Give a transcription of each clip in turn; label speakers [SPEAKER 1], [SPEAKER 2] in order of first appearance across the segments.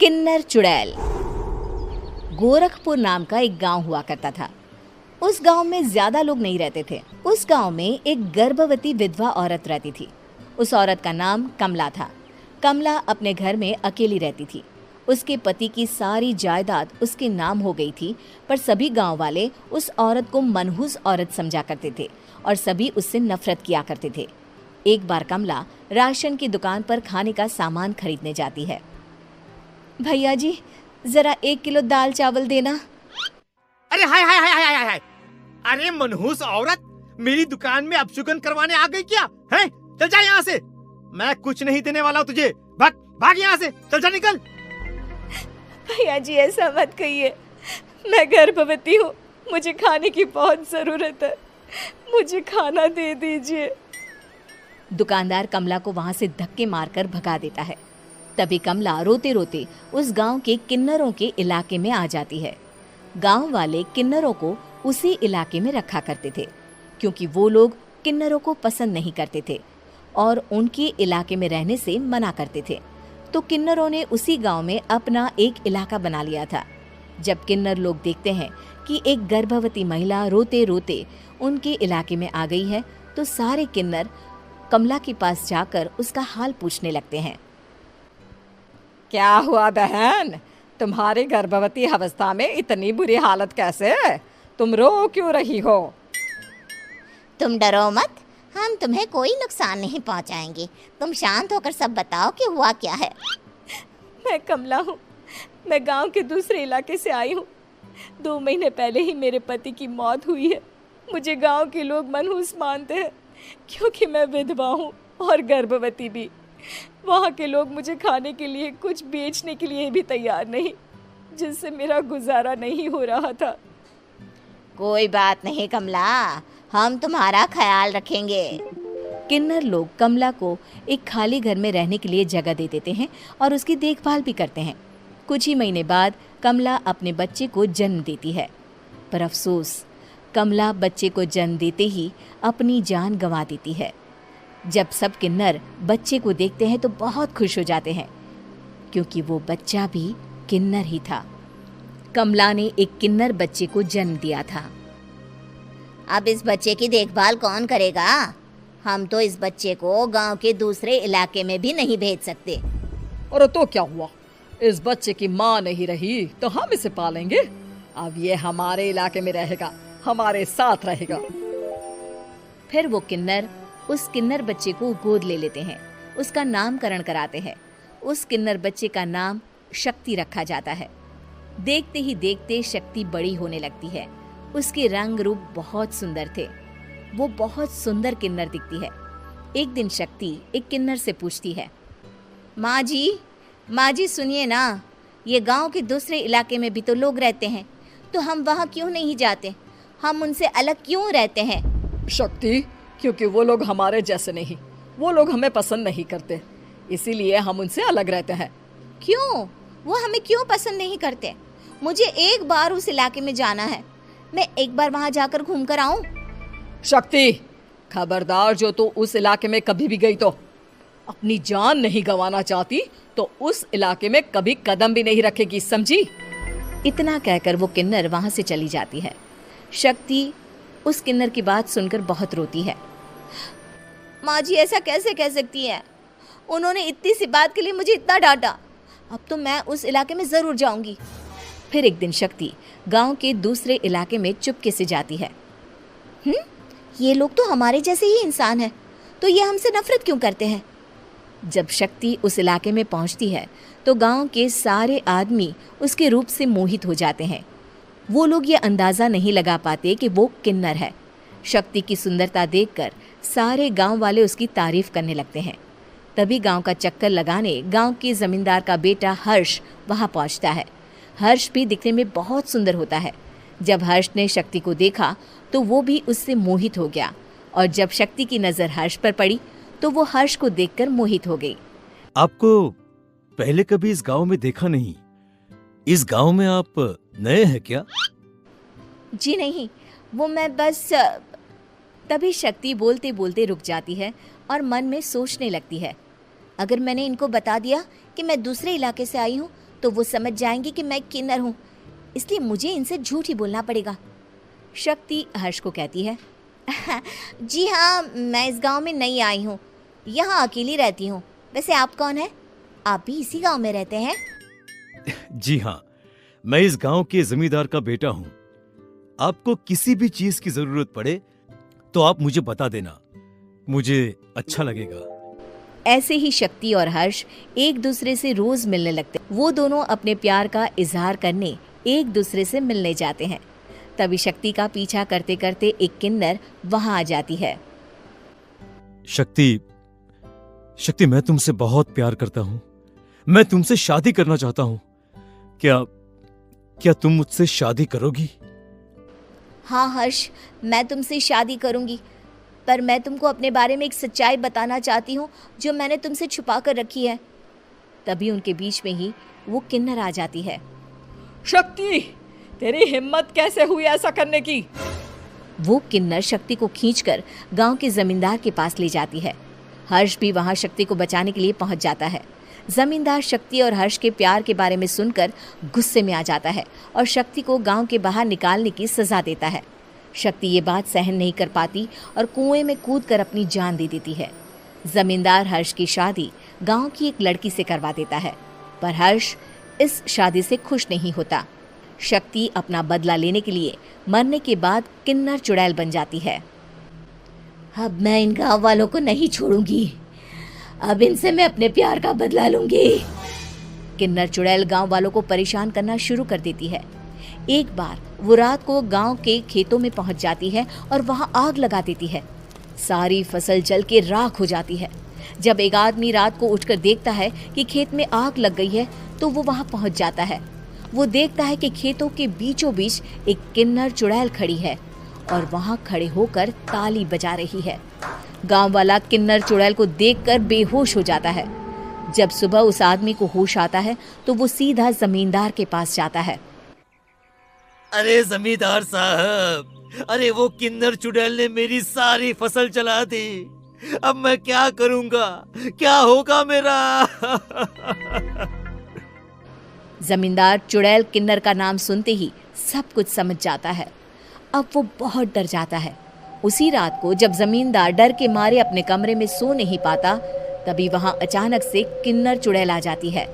[SPEAKER 1] किन्नर चुड़ैल। गोरखपुर नाम का एक गांव हुआ करता था। उस गांव में ज्यादा लोग नहीं रहते थे। उस गांव में एक गर्भवती विधवा औरत रहती थी। उस औरत का नाम कमला था। कमला अपने घर में अकेली रहती थी। उसके पति की सारी जायदाद उसके नाम हो गई थी, पर सभी गांव वाले उस औरत को मनहूस औरत समझा करते थे और सभी उससे नफरत किया करते थे। एक बार कमला राशन की दुकान पर खाने का सामान खरीदने जाती है। भैया जी, जरा 1 किलो दाल चावल देना।
[SPEAKER 2] अरे हाय हाय हाय हाय हाय! अरे मनहूस औरत, मेरी दुकान में अपशुगन करवाने आ गई क्या? हैं? चल जा यहाँ से। मैं कुछ नहीं देने वाला हूँ तुझे। भाग भाग यहाँ से, चल जा, निकल।
[SPEAKER 1] भैया जी, ऐसा मत कहिए। मैं गर्भवती हूँ, मुझे खाने की बहुत जरूरत है। मुझे खाना दे दीजिए। दुकानदार कमला को वहां से धक्के मारकर भगा देता है। तभी कमला रोते रोते उस गांव के किन्नरों के इलाके में आ जाती है। गांव वाले किन्नरों को उसी इलाके में रखा करते थे, क्योंकि वो लोग किन्नरों को पसंद नहीं करते थे और उनके इलाके में रहने से मना करते थे। तो किन्नरों ने उसी गांव में अपना एक इलाका बना लिया था। जब किन्नर लोग देखते हैं कि एक गर्भवती महिला रोते रोते उनके इलाके में आ गई है, तो सारे किन्नर कमला के पास जाकर उसका हाल पूछने लगते हैं।
[SPEAKER 3] क्या हुआ बहन, तुम्हारी गर्भवती अवस्था में इतनी बुरी हालत कैसे है? तुम रो क्यों रही हो?
[SPEAKER 4] तुम डरो मत, हम तुम्हें कोई नुकसान नहीं पहुंचाएंगे। तुम शांत होकर सब बताओ कि हुआ क्या है।
[SPEAKER 1] मैं कमला हूँ। मैं गांव के दूसरे इलाके से आई हूँ। 2 महीने पहले ही मेरे पति की मौत हुई है। मुझे गांव के लोग मनहूस मानते हैं, क्योंकि मैं विधवा हूँ और गर्भवती भी। वहाँ के लोग मुझे खाने के लिए कुछ बेचने के लिए भी तैयार नहीं, जिससे मेरा गुजारा नहीं हो रहा था।
[SPEAKER 4] कोई बात नहीं कमला, हम तुम्हारा ख्याल रखेंगे।
[SPEAKER 1] किन्नर लोग कमला को एक खाली घर में रहने के लिए जगह दे देते हैं और उसकी देखभाल भी करते हैं। कुछ ही महीने बाद कमला अपने बच्चे को जन्म देती है, पर अफसोस, कमला बच्चे को जन्म देते ही अपनी जान गंवा देती है। जब सब किन्नर बच्चे को देखते हैं तो बहुत खुश हो जाते हैं, क्योंकि वो बच्चा भी किन्नर ही था। कमला ने एक किन्नर बच्चे को जन्म दिया था।
[SPEAKER 4] अब इस बच्चे की देखभाल कौन करेगा? हम तो इस बच्चे को गांव के दूसरे इलाके में भी नहीं भेज सकते।
[SPEAKER 3] और तो क्या हुआ, इस बच्चे की माँ नहीं रही तो हम इसे पालेंगे। अब ये हमारे इलाके में रहेगा, हमारे साथ रहेगा।
[SPEAKER 1] फिर वो किन्नर उस किन्नर बच्चे को गोद ले लेते हैं, उसका नामकरण कराते हैं। उस किन्नर बच्चे का नाम शक्ति रखा जाता है। देखते ही देखते शक्ति बड़ी होने लगती है। उसके रंग रूप बहुत सुंदर थे। वो बहुत सुंदर किन्नर दिखती है। एक दिन शक्ति एक किन्नर से पूछती है, माँ जी सुनिए ना, ये गांव के दूसरे इलाके में भी तो लोग रहते हैं, तो हम वहाँ क्यों नहीं जाते? हम उनसे अलग क्यों रहते हैं?
[SPEAKER 3] शक्ति, क्योंकि वो लोग हमारे जैसे नहीं, वो लोग हमें पसंद नहीं करते, इसीलिए हम उनसे अलग रहते हैं।
[SPEAKER 4] क्यों? वो हमें क्यों पसंद नहीं करते? मुझे एक बार उस इलाके में जाना है। मैं एक बार वहाँ जाकर घूम कर आऊँ।
[SPEAKER 3] शक्ति, खबरदार, जो तू उस इलाके में कभी भी गई तो अपनी जान नहीं गंवाना चाहती तो उस इलाके में कभी कदम भी नहीं रखेगी, समझी?
[SPEAKER 1] इतना कहकर वो किन्नर वहाँ से चली जाती है। शक्ति उस किन्नर की बात सुनकर बहुत रोती है।
[SPEAKER 4] माँ जी, ऐसा कैसे कह सकती हैं? उन्होंने इतनी सी बात के लिए मुझे इतना डांटा। अब तो मैं उस इलाके में ज़रूर जाऊंगी।
[SPEAKER 1] फिर एक दिन शक्ति गांव के दूसरे इलाके में चुपके से जाती है।
[SPEAKER 4] ये लोग तो हमारे जैसे ही इंसान हैं, तो ये हमसे नफरत क्यों करते हैं?
[SPEAKER 1] जब शक्ति उस इलाके में पहुंचती है तो गांव के सारे आदमी उसके रूप से मोहित हो जाते हैं। वो लोग ये अंदाज़ा नहीं लगा पाते कि वो किन्नर है। शक्ति की सुंदरता देखकर सारे गांव वाले उसकी तारीफ करने लगते हैं। तभी गांव का चक्कर लगाने गांव के जमींदार का बेटा हर्ष वहां पहुंचता है। हर्ष भी दिखने में बहुत सुंदर होता है। जब हर्ष ने शक्ति को देखा तो वो भी उससे मोहित हो गया, और जब शक्ति की नज़र हर्ष पर पड़ी तो वो हर्ष को देखकर मोहित हो गई।
[SPEAKER 5] आपको पहले कभी इस गांव में देखा नहीं। इस गांव में आप नए हैं क्या?
[SPEAKER 1] जी नहीं, वो मैं बस। तभी शक्ति बोलते बोलते रुक जाती है और मन में सोचने लगती है,
[SPEAKER 4] अगर मैंने इनको बता दिया कि मैं दूसरे इलाके से आई हूँ तो वो समझ जाएंगे कि मैं किन्नर हूँ, इसलिए मुझे इनसे झूठ ही बोलना पड़ेगा।
[SPEAKER 1] शक्ति हर्ष को कहती है,
[SPEAKER 4] जी हाँ, मैं इस गांव में नई आई हूँ, यहाँ अकेली रहती हूँ। वैसे आप कौन है? आप भी इसी गांव में रहते हैं?
[SPEAKER 5] जी हाँ, मैं इस गांव के जमींदार का बेटा हूँ। आपको किसी भी चीज की जरूरत पड़े तो आप मुझे बता देना, मुझे अच्छा लगेगा।
[SPEAKER 1] ऐसे ही शक्ति और हर्ष एक दूसरे से रोज मिलने लगते। वो दोनों अपने प्यार का इजहार करने एक दूसरे से मिलने जाते हैं। तभी शक्ति का पीछा करते करते एक किन्नर वहां आ जाती है।
[SPEAKER 5] शक्ति, शक्ति, मैं तुमसे बहुत प्यार करता हूँ। मैं तुमसे शादी करना चाहता हूँ। क्या तुम मुझसे शादी करोगी?
[SPEAKER 4] हाँ हर्ष, मैं तुमसे शादी करूँगी, पर मैं तुमको अपने बारे में एक सच्चाई बताना चाहती हूँ जो मैंने तुमसे छुपा कर रखी है।
[SPEAKER 1] तभी उनके बीच में ही वो किन्नर आ जाती है।
[SPEAKER 3] शक्ति, तेरी हिम्मत कैसे हुई ऐसा करने की?
[SPEAKER 1] वो किन्नर शक्ति को खींचकर गांव के जमींदार के पास ले जाती है। हर्ष भी वहां शक्ति को बचाने के लिए पहुंच जाता है। जमींदार शक्ति और हर्ष के प्यार के बारे में सुनकर गुस्से में आ जाता है और शक्ति को गांव के बाहर निकालने की सजा देता है। शक्ति ये बात सहन नहीं कर पाती और कुएं में कूदकर अपनी जान दे देती है। जमींदार हर्ष की शादी गांव की एक लड़की से करवा देता है, पर हर्ष इस शादी से खुश नहीं होता। शक्ति अपना बदला लेने के लिए मरने के बाद किन्नर चुड़ैल बन जाती है।
[SPEAKER 4] अब मैं इन गाँव वालों को नहीं छोड़ूंगी, अब इनसे मैं अपने प्यार का बदला लूंगी।
[SPEAKER 1] किन्नर चुड़ैल गांव वालों को परेशान करना शुरू कर देती है। एक बार वो रात को गांव के खेतों में पहुंच जाती है और वहां आग लगा देती है। सारी फसल जल के राख हो जाती है। जब एक आदमी रात को उठकर देखता है कि खेत में आग लग गई है तो वो वहां पहुंच जाता है। वो देखता है कि खेतों के बीचों बीच एक किन्नर चुड़ैल खड़ी है और वहां खड़े होकर ताली बजा रही है। गांव वाला किन्नर चुड़ैल को देखकर बेहोश हो जाता है। जब सुबह उस आदमी को होश आता है तो वो सीधा जमींदार के पास जाता है।
[SPEAKER 5] अरे जमींदार साहब, अरे वो किन्नर चुड़ैल ने मेरी सारी फसल जला दी। अब मैं क्या करूंगा? क्या होगा मेरा?
[SPEAKER 1] जमींदार चुड़ैल किन्नर का नाम सुनते ही सब कुछ समझ जाता है। अब वो बहुत डर जाता है। उसी रात को जब जमींदार डर के मारे अपने कमरे में सो नहीं पाता, तभी वहां अचानक से किन्नर चुड़ैल आ जाती है।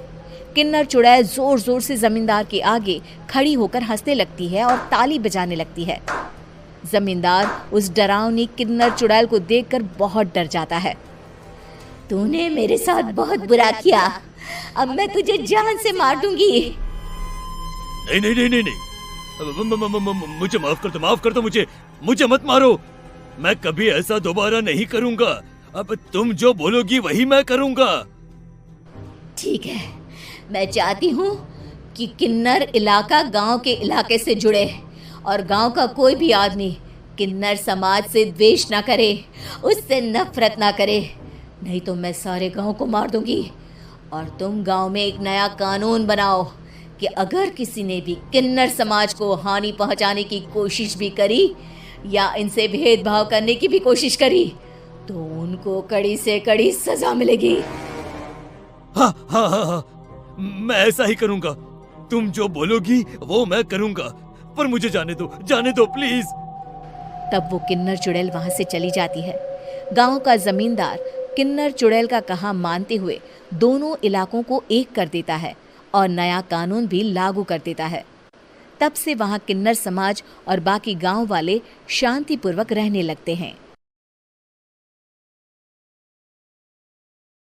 [SPEAKER 1] किन्नर चुड़ैल जोर जोर से जमींदार के आगे खड़ी होकर हंसने लगती है और ताली बजाने लगती है। जमींदार उस डरावनी किन्नर चुड़ैल को देखकर बहुत डर जाता है।
[SPEAKER 4] तूने मेरे साथ बहुत बुरा किया, अब मैं तुझे जान से मार दूंगी।
[SPEAKER 5] नहीं नहीं नहीं नहीं नहीं, मुझे माफ कर दो, मुझे मत मारो। मैं कभी ऐसा दोबारा नहीं करूंगा। अब तुम जो बोलोगी वही मैं करूंगा।
[SPEAKER 4] ठीक है, मैं चाहती हूँ कि किन्नर इलाका गांव के इलाके से जुड़े और गांव का कोई भी आदमी किन्नर समाज से द्वेष ना करे, उससे नफरत ना करे, नहीं तो मैं सारे गांव को मार दूंगी। और तुम गांव में एक नया कानून बनाओ कि अगर किसी ने भी किन्नर समाज को हानि पहुंचाने की कोशिश भी करी या इनसे भेदभाव करने की भी कोशिश करी तो उनको कड़ी से कड़ी सजा मिलेगी।
[SPEAKER 5] हाँ हाँ हाँ हाँ, मैं ऐसा ही करूंगा। तुम जो बोलोगी वो मैं करूंगा, पर मुझे जाने दो प्लीज।
[SPEAKER 1] तब वो किन्नर चुड़ैल वहां से चली जाती है। गांव का जमींदार किन्नर चुड़ैल का कहा मानते हुए दोनों इलाकों को एक कर देता है और नया कानून भी लागू कर देता है। तब से वहां किन्नर समाज और बाकी गांव वाले शांतिपूर्वक रहने लगते हैं।